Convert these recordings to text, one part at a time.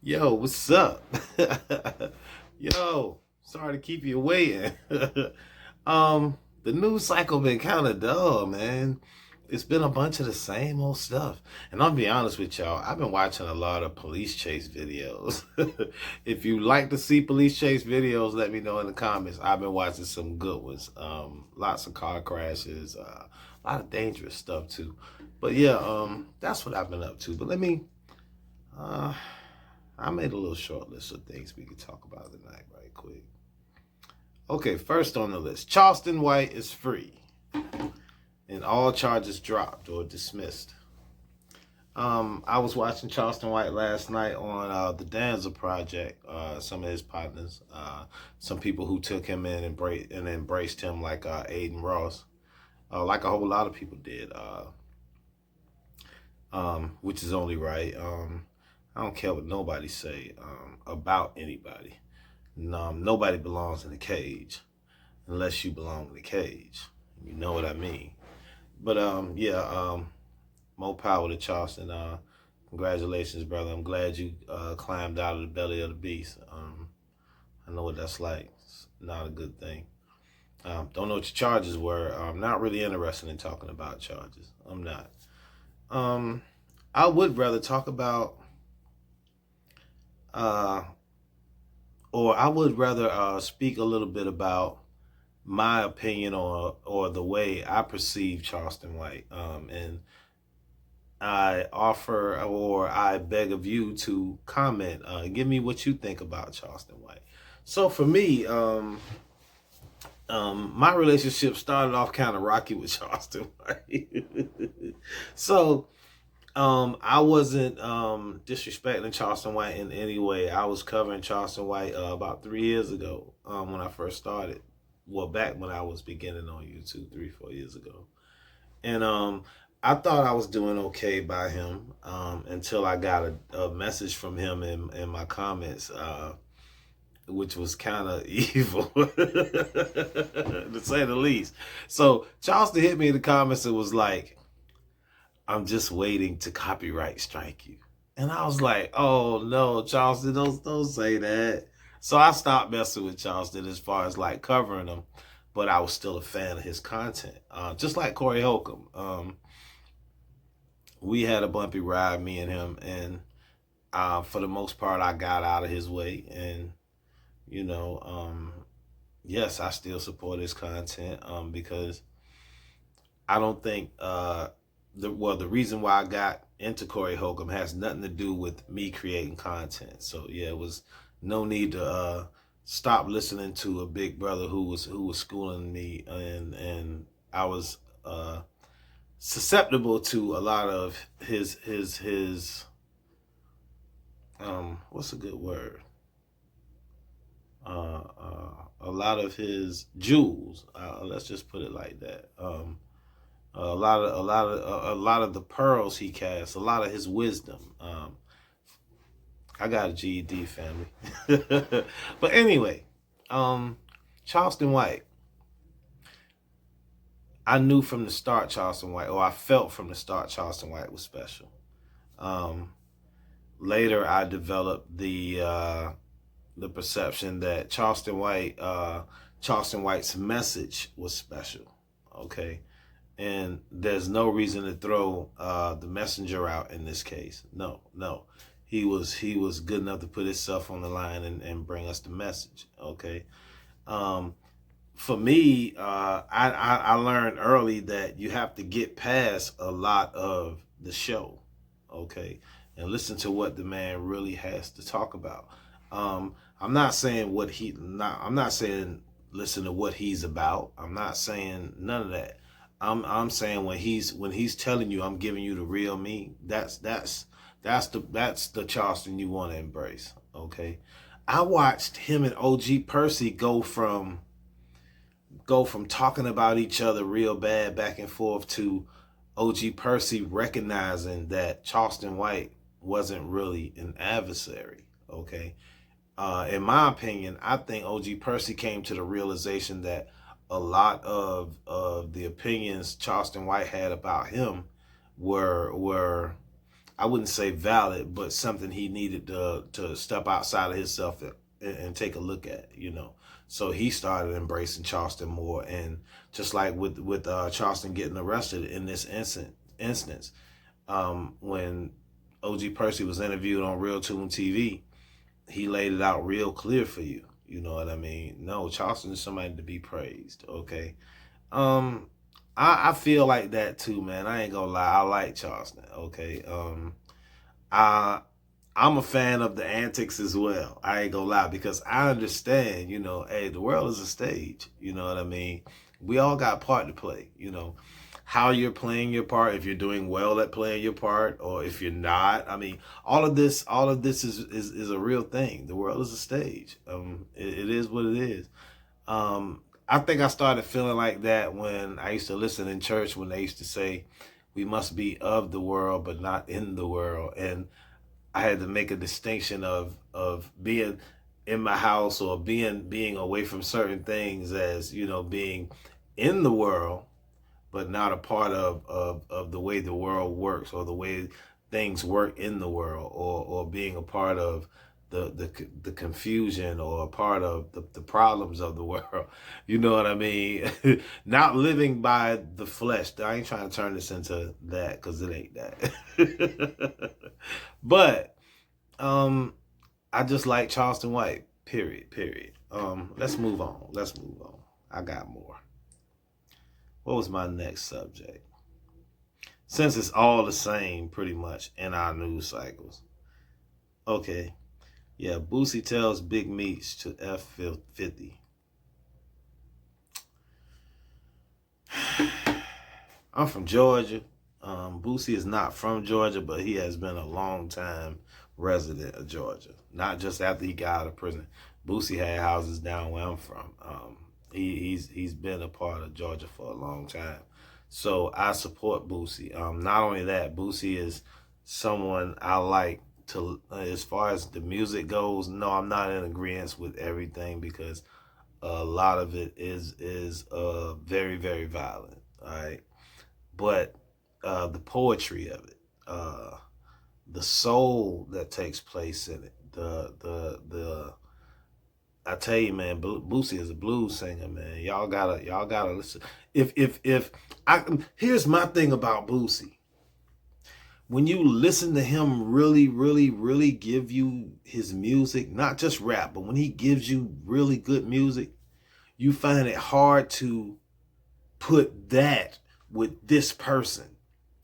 Yo, what's up? Yo, sorry to keep you waiting. The news cycle been kind of dull, man. It's been a bunch of the same old stuff. And I'll be honest with y'all, I've been watching a lot of police chase videos. If you like to see police chase videos, let me know in the comments. I've been watching some good ones. Lots of car crashes, a lot of dangerous stuff too. But yeah, that's what I've been up to. But uh, I made a little short list of things we could talk about tonight, right quick. Okay, first on the list, Charleston White is free, and all charges dropped or dismissed. I was watching Charleston White last night on the Danza Project. Some of his partners, some people who took him in and embraced him, like Aiden Ross, like a whole lot of people did, which is only right. I don't care what nobody say about anybody. Nobody belongs in a cage unless you belong in the cage. You know what I mean? But yeah, more power to Charleston. Congratulations, brother. I'm glad you climbed out of the belly of the beast. I know what that's like. It's not a good thing. Don't know what your charges were. I'm not really interested in talking about charges. I'm not. I would rather talk about or I would rather speak a little bit about my opinion or the way I perceive Charleston White. And I offer or I beg of you to comment. Give me what you think about Charleston White. So for me, my relationship started off kind of rocky with Charleston White. So I wasn't disrespecting Charleston White in any way. I was covering Charleston White about 3 years ago when I first started. Well, back when I was beginning on YouTube 3-4 years ago. And I thought I was doing okay by him until I got a message from him in my comments, which was kind of evil, to say the least. So Charleston hit me in the comments and was like, "I'm just waiting to copyright strike you." And I was like, "Oh no, Charleston, don't say that." So I stopped messing with Charleston as far as like covering him, but I was still a fan of his content. Just like Corey Holcomb. We had a bumpy ride, me and him, and for the most part I got out of his way. And you know, yes, I still support his content because I don't think the reason why I got into Corey Holcomb has nothing to do with me creating content. So yeah, it was no need to stop listening to a big brother who was schooling me, and I was susceptible to a lot of his what's a good word? A lot of his jewels. Let's just put it like that. A lot of the pearls he casts, a lot of his wisdom. I got a GED, family. But anyway, Charleston White. I knew from the start Charleston White, or I felt from the start Charleston White was special. Later, I developed the perception that Charleston White's message was special. Okay. And there's no reason to throw the messenger out in this case. No. He was good enough to put himself on the line and bring us the message. Okay. For me, I learned early that you have to get past a lot of the show. Okay. And listen to what the man really has to talk about. I'm not saying I'm not saying listen to what he's about. I'm not saying none of that. I'm saying when he's telling you I'm giving you the real me, that's the Charleston you want to embrace. Okay. I watched him and OG Percy go from talking about each other real bad back and forth to OG Percy recognizing that Charleston White wasn't really an adversary. Okay. In my opinion, I think OG Percy came to the realization that a lot of the opinions Charleston White had about him were I wouldn't say valid, but something he needed to step outside of himself and take a look at, you know. So he started embracing Charleston more, and just like with Charleston getting arrested in this instance, when OG Percy was interviewed on Real Tune TV, he laid it out real clear for you. You know what I mean? No, Charleston is somebody to be praised. Okay. I feel like that too, man. I ain't gonna lie. I like Charleston. Okay. I I'm a fan of the antics as well. I ain't gonna lie, because I understand, you know, hey, the world is a stage. You know what I mean? We all got part to play, you know. How you're playing your part, if you're doing well at playing your part, or if you're not. I mean, all of this is a real thing. The world is a stage. It is what it is. I think I started feeling like that when I used to listen in church, when they used to say, we must be of the world, but not in the world. And I had to make a distinction of being in my house, or being away from certain things, as, you know, being in the world, but not a part of the way the world works, or the way things work in the world, or being a part of the confusion, or a part of the problems of the world. You know what I mean? Not living by the flesh. I ain't trying to turn this into that, because it ain't that. But I just like Charleston White. Period. Let's move on. I got more. What was my next subject? Since it's all the same pretty much in our news cycles. Okay. Yeah, Boosie tells Big Meech to F50. I'm from Georgia. Boosie is not from Georgia, but he has been a long time resident of Georgia. Not just after he got out of prison. Boosie had houses down where I'm from. He's been a part of Georgia for a long time. So I support Boosie. Not only that, Boosie is someone I like to, as far as the music goes. No, I'm not in agreement with everything, because a lot of it is very, very violent. All right. But the poetry of it, the soul that takes place in it, I tell you, man, Boosie is a blues singer, man. Y'all gotta listen. Here's my thing about Boosie. When you listen to him really, really, really give you his music, not just rap, but when he gives you really good music, you find it hard to put that with this person,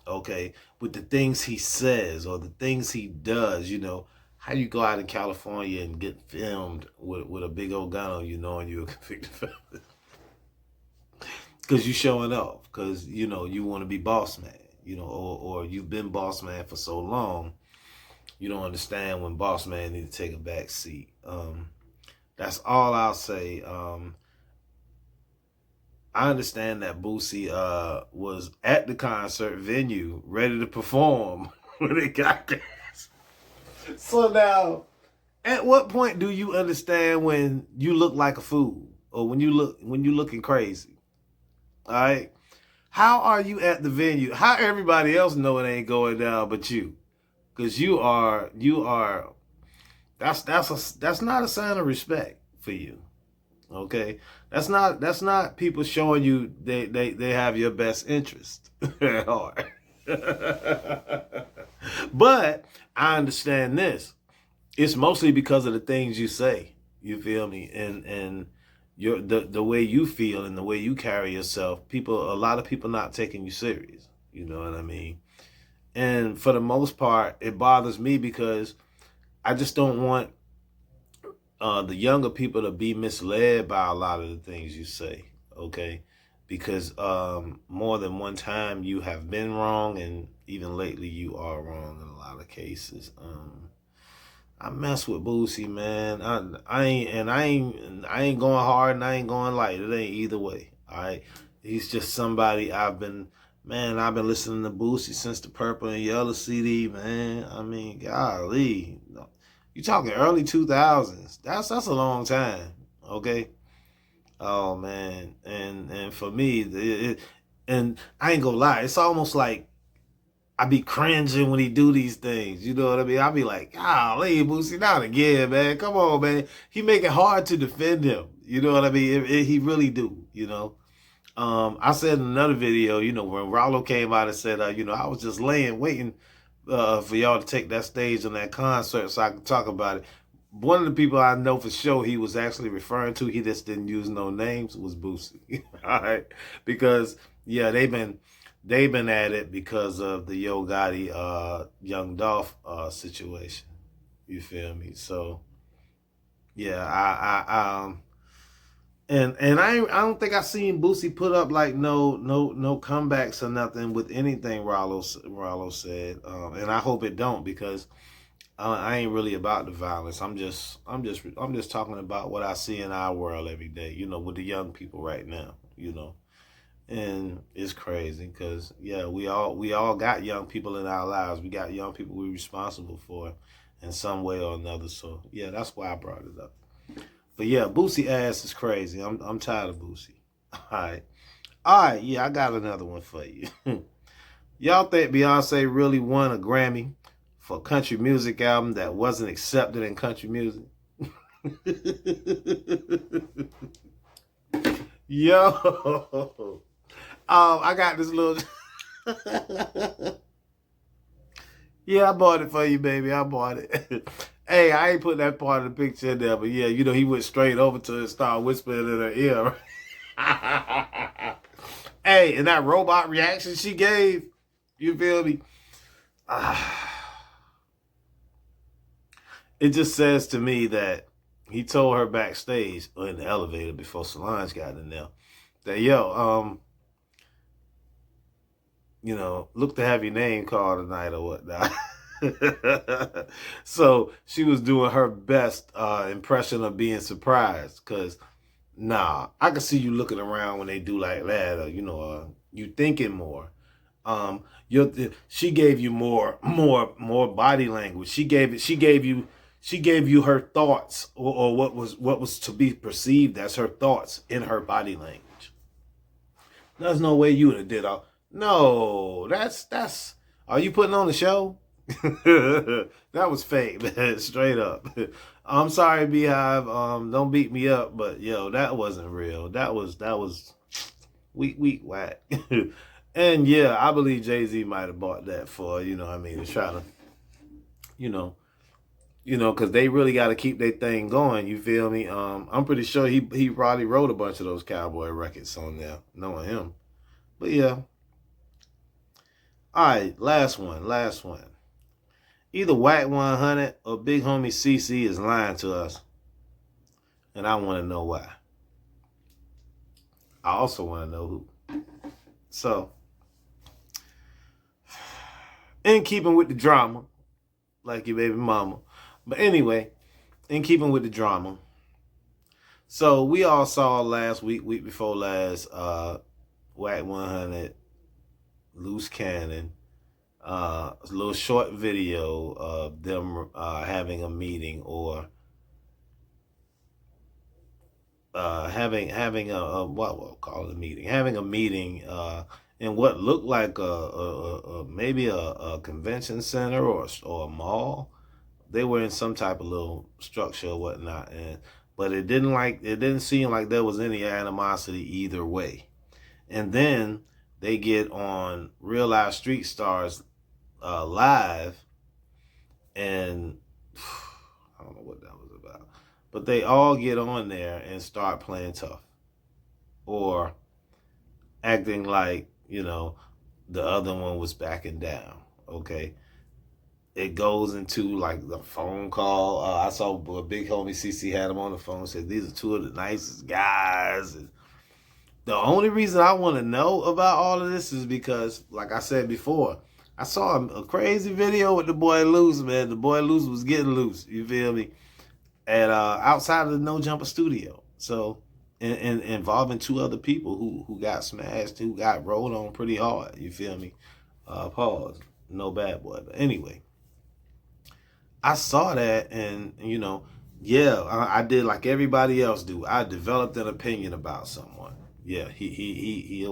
okay? With the things he says, or the things he does, you know. How you go out in California and get filmed with a big old gun on you, knowing you're a convicted felon? Because you showing off, because, you know, you want to be boss man, you know, or you've been boss man for so long, you don't understand when boss man need to take a back seat. That's all I'll say. I understand that Boosie was at the concert venue ready to perform when it got there. So now, at what point do you understand when you look like a fool, or when you looking crazy? All right, how are you at the venue? How everybody else know it ain't going down but you? Because you are. That's not a sign of respect for you. Okay, that's not people showing you they have your best interest at heart. But I understand this. It's mostly because of the things you say. You feel me? And the way you feel and the way you carry yourself. A lot of people not taking you serious. You know what I mean? And for the most part, it bothers me, because I just don't want the younger people to be misled by a lot of the things you say. Okay? Because more than one time you have been wrong, and even lately you are wrong in a lot of cases. I mess with Boosie, man. I ain't going hard and I ain't going light. It ain't either way. All right, he's just somebody I've been listening to Boosie since the Purple and Yellow CD, man. I mean, golly, you talking early 2000s? That's a long time. Okay. Oh man, and for me, and I ain't gonna lie, it's almost like I be cringing when he do these things. You know what I mean? I be like, golly, Boosie, not again, man. Come on, man. He make it hard to defend him. You know what I mean? He really do, you know. I said in another video, you know, when Rollo came out and said, you know, I was just waiting for y'all to take that stage on that concert so I could talk about it. One of the people I know for sure he was actually referring to, he just didn't use no names, was Boosie. All right. Because, yeah, they've been at it because of the Yo Gotti, Young Dolph situation. You feel me? So, yeah, and I don't think I seen Boosie put up like no comebacks or nothing with anything Rollo said, and I hope it don't, because I ain't really about the violence. I'm just talking about what I see in our world every day. You know, with the young people right now. You know, and it's crazy because yeah, we all got young people in our lives. We got young people we're responsible for in some way or another. So yeah, that's why I brought it up. But yeah, Boosie ass is crazy. I'm tired of Boosie. All right. Yeah, I got another one for you. Y'all think Beyonce really won a Grammy for a country music album that wasn't accepted in country music? Yo, I got this little. Yeah, I bought it for you, baby. I bought it. Hey, I ain't put that part of the picture in there, but yeah, you know, he went straight over to her and started whispering in her ear. Hey, and that robot reaction she gave, you feel me? It just says to me that he told her backstage or in the elevator before Solange got in there that, yo, you know, look to have your name called tonight or whatnot. So she was doing her best impression of being surprised, because nah, I can see you looking around when they do like that, or you know, you thinking more. She gave you more body language. She gave you her thoughts, or what was to be perceived as her thoughts in her body language. There's no way you would have did all. No, that's. Are you putting on the show? That was fake, man. Straight up. I'm sorry, Beehive. Don't beat me up, but yo, that wasn't real. That was weak whack. And yeah, I believe Jay-Z might have bought that for, you know what I mean, to try to, you know, because they really got to keep their thing going. You feel me? I'm pretty sure he probably wrote a bunch of those cowboy records on there, knowing him. But yeah. All right, last one. Either Whack 100 or Big Homie CC is lying to us. And I want to know why. I also want to know who. So, in keeping with the drama, like your baby mama. But anyway, in keeping with the drama. So, we all saw last week before last, Whack 100, Loose Cannon, a little short video of them having a meeting, or having a what we'll call it a meeting, having a meeting in what looked like maybe a convention center or a mall. They were in some type of little structure or whatnot, but it didn't seem like there was any animosity either way. And then they get on Real Life Street Stars live, and I don't know what that was about, but they all get on there and start playing tough or acting like, you know, the other one was backing down. Okay, it goes into like the phone call. I saw Big Homie CC had him on the phone, said these are two of the nicest guys. And the only reason I want to know about all of this is because, like I said before, I saw a crazy video with the boy Loose, man. The boy Loose was getting loose, you feel me? At outside of the No Jumper studio. So, and involving two other people who got smashed, who got rolled on pretty hard, you feel me? Pause. No bad boy. But anyway, I saw that, and you know, yeah, I did like everybody else do. I developed an opinion about someone. Yeah, he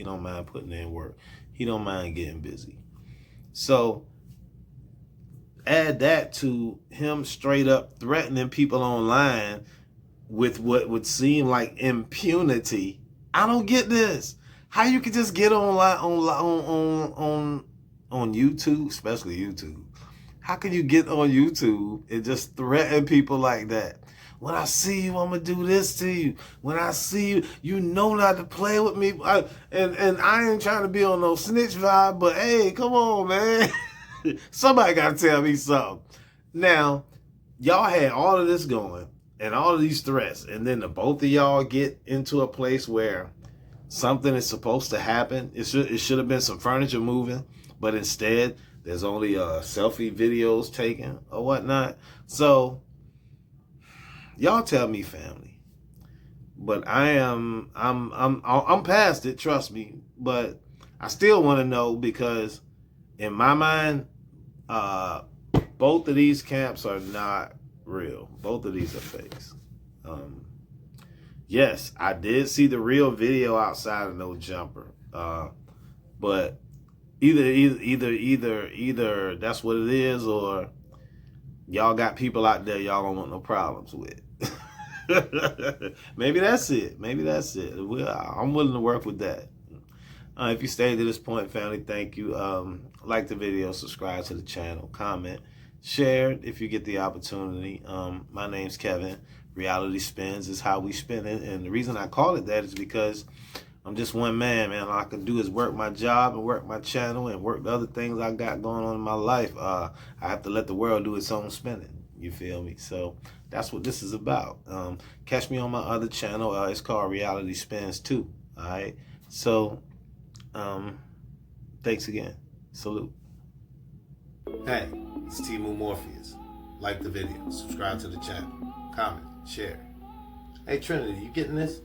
don't mind putting in work. He don't mind getting busy. So add that to him straight up threatening people online with what would seem like impunity. I don't get this. How you could just get on YouTube, especially YouTube. How can you get on YouTube and just threaten people like that? When I see you, I'm gonna do this to you. When I see you, you know not to play with me. And I ain't trying to be on no snitch vibe, but hey, come on, man. Somebody gotta tell me something. Now, y'all had all of this going and all of these threats, and then the both of y'all get into a place where something is supposed to happen. It should have been some furniture moving, but instead there's only selfie videos taken or whatnot. So y'all tell me, family. But I'm past it, trust me. But I still want to know, because in my mind, both of these camps are not real. Both of these are fakes. Yes, I did see the real video outside of No Jumper. But either that's what it is, or y'all got people out there y'all don't want no problems with. Maybe that's it. I'm willing to work with that. If you stayed to this point, family, thank you. Like the video, subscribe to the channel, comment, share it if you get the opportunity. My name's Kevin. Reality Spins is how we spin it. And the reason I call it that is because I'm just one man, man. All I can do is work my job and work my channel and work the other things I got going on in my life. I have to let the world do its own spinning. You feel me? So that's what this is about. Catch me on my other channel. It's called Reality Spins too. All right. So thanks again. Salute. Hey, it's Timu Morpheus. Like the video. Subscribe to the channel. Comment. Share. Hey, Trinity, you getting this?